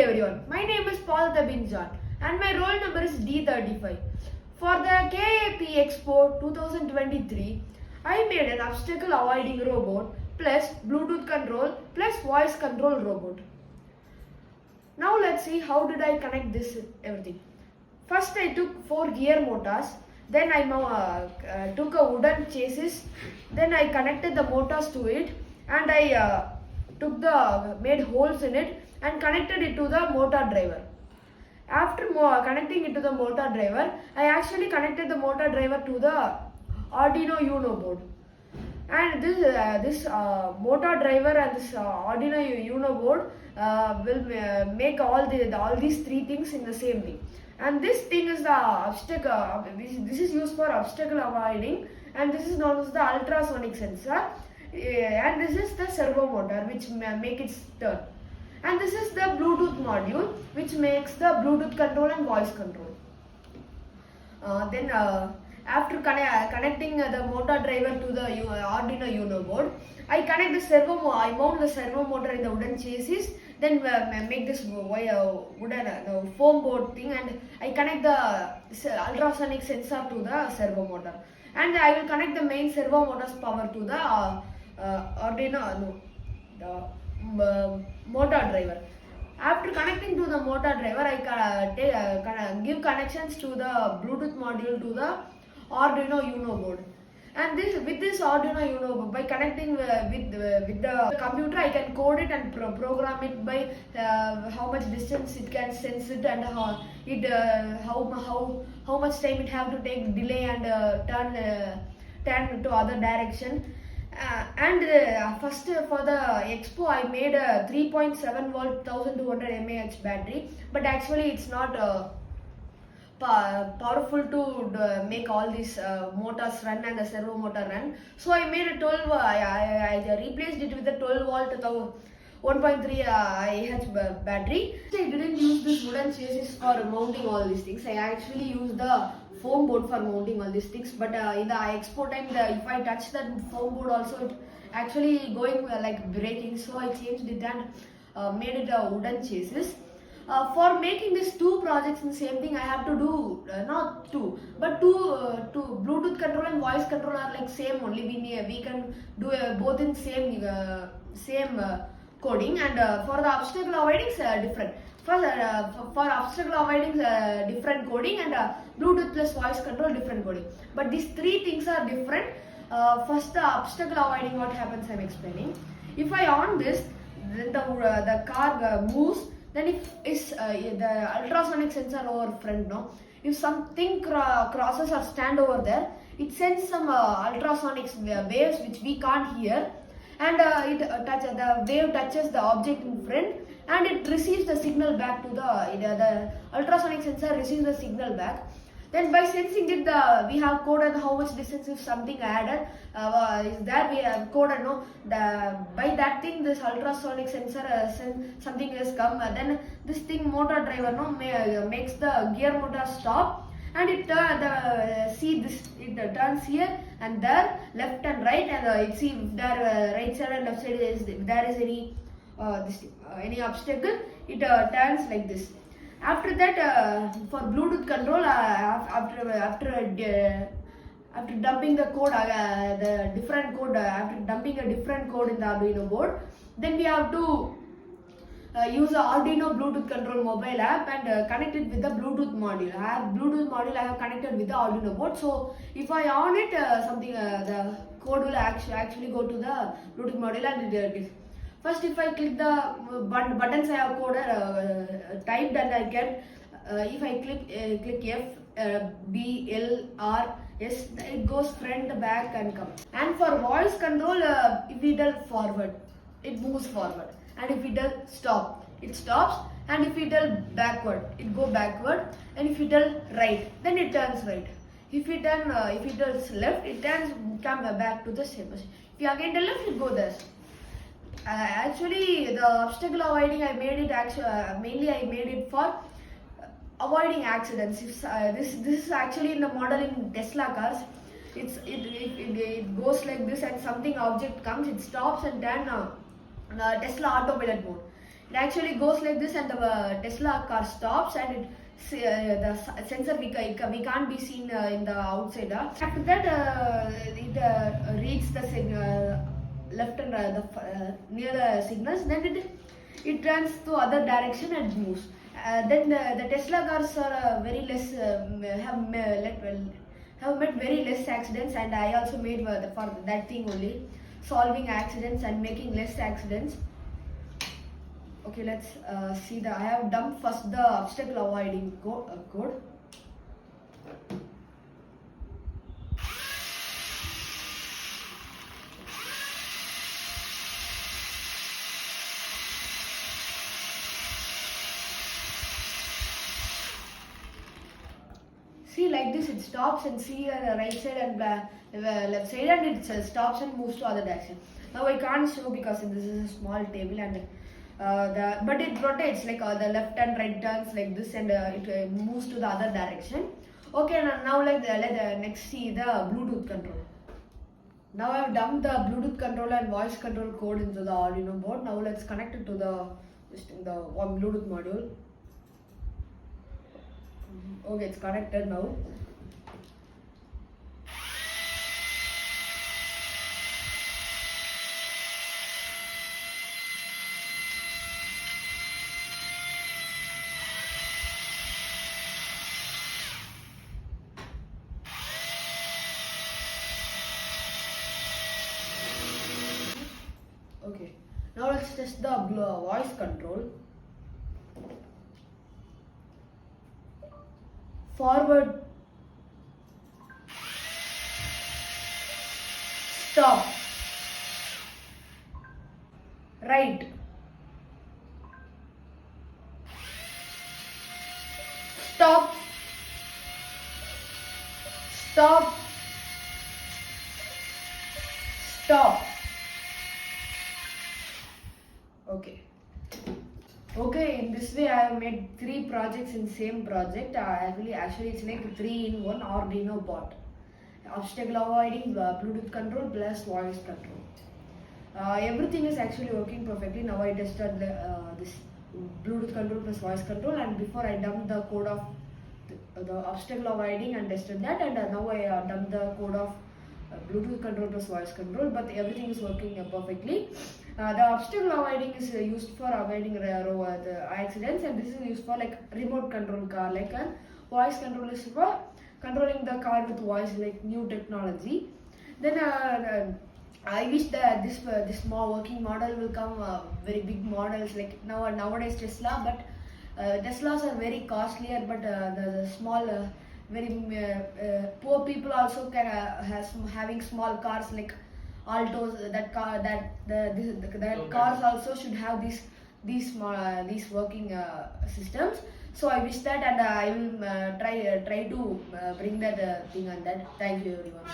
everyone, my name is Paul Tabinjan and my roll number is D35. For the KAP Expo 2023, I made an obstacle avoiding robot plus Bluetooth control plus voice control robot. Now let's see how did I connect this everything. First I took 4 gear motors, then I took a wooden chassis, then I connected the motors to it and I made holes in it and connected it to the motor driver. After connecting it to the motor driver, I actually connected the motor driver to the Arduino Uno board. And this motor driver and this Arduino Uno board will make all these 3 things in the same thing. And this thing is the obstacle. This is used for obstacle avoiding, and this is known as the ultrasonic sensor. And this is the servo motor which make it turn. And this is the Bluetooth module which makes the Bluetooth control and voice control. After connecting the motor driver to the Arduino Uno board, I mount the servo motor in the wooden chassis, then make this wooden foam board thing, and I connect the ultrasonic sensor to the servo motor. And I will connect the main servo motor's power to the motor driver. After connecting to the motor driver, I give connections to the Bluetooth module to the Arduino Uno board. And with this Arduino Uno board, by connecting with the computer, I can code it and program it by how much distance it can sense it and how much time it have to take delay and turn to other direction. First for the Expo, I made a 3.7 volt 1200 mAh battery, but actually it's not powerful to make all these motors run and the servo motor run. So I made a 12. I replaced it with a 12 volt 1.3 Ah battery. I didn't use this wooden chassis for mounting all these things. I actually used the foam board for mounting all these things. But in the Expo time, if I touch that foam board also, it actually going like breaking. So I changed it and made it a wooden chassis. For making these 2 projects in the same thing, I have to do not 2 but 2 Bluetooth control and voice control are like same only. We can do both in same coding, and for the obstacle avoiding different. For obstacle avoiding different coding, and Bluetooth plus voice control different coding. But these 3 things are different. First, the obstacle avoiding, what happens I'm explaining. If I on this, then the car moves. Then if the ultrasonic sensor over front, no, if something crosses or stand over there, it sends some ultrasonic waves which we can't hear, and the wave touches the object in front, and it receives the signal back to the ultrasonic sensor receives the signal back. Then by sensing it, we have coded how much distance if something added is there. We have coded by that thing this ultrasonic sensor something has come. Then this thing motor driver makes the gear motor stop, and it turns here and there, left and right, and it see if there right side and left side if there is any obstacle, it turns like this. After that, for Bluetooth control, after dumping the code, after dumping a different code in the Arduino board, then we have to use the Arduino Bluetooth control mobile app and connect it with the Bluetooth module. I have connected with the Arduino board. So if I on it, the code will actually go to the Bluetooth module and it. First, if I click the buttons I have coded, typed, and I get, if I click F, B, L, R, S, it goes front, back, and come. And for voice control, if we tell forward, it moves forward. And if we tell stop, it stops. And if we tell backward, it go backward. And if we tell right, then it turns right. If it tells left, it come back to the same position. If you again tell left, it go there. Actually, the obstacle avoiding, I made it mainly I made it for avoiding accidents. If, this is actually in the model in Tesla cars. It goes like this, and something object comes, it stops and then Tesla autopilot mode. It actually goes like this, and the Tesla car stops, and the sensor we can't be seen in the outside. After that, it reads the left and near the signals. Then it turns to other direction and moves. Then the Tesla cars are very less have met very less accidents, and I also made for that thing only, solving accidents and making less accidents. Okay, let's see I have dumped first the obstacle avoiding code. See, like this it stops, and see right side and left side, and it stops and moves to other direction. Now I can't show because this is a small table, and but it rotates like the left and right turns like this, and it moves to the other direction. Okay, now like let next see the Bluetooth control. Now I have dumped the Bluetooth controller and voice control code into the Arduino board. Now let's connect it to the Bluetooth module. Okay, it's connected now. Okay, now let's test the voice control. Forward, stop, right, stop, stop, stop. Okay, in this way I have made 3 projects in same project. Actually it's like 3 in 1 Arduino bot. Obstacle avoiding, Bluetooth control plus voice control. Everything is actually working perfectly. Now I tested this Bluetooth control plus voice control, and before I dumped the code of the obstacle avoiding and tested that, and now I dumped the code of Bluetooth control plus voice control, but everything is working perfectly. The obstacle avoiding is used for avoiding the accidents, and this is used for like remote control car. Like voice control is for controlling the car with voice, like new technology. Then I wish that this small working model will come very big models like nowadays Tesla, but Teslas are very costlier, but the small very poor people also can having small cars like Altos. That cars also should have these small these working systems. So I wish that, and I will try to bring that thing on that. Thank you everyone.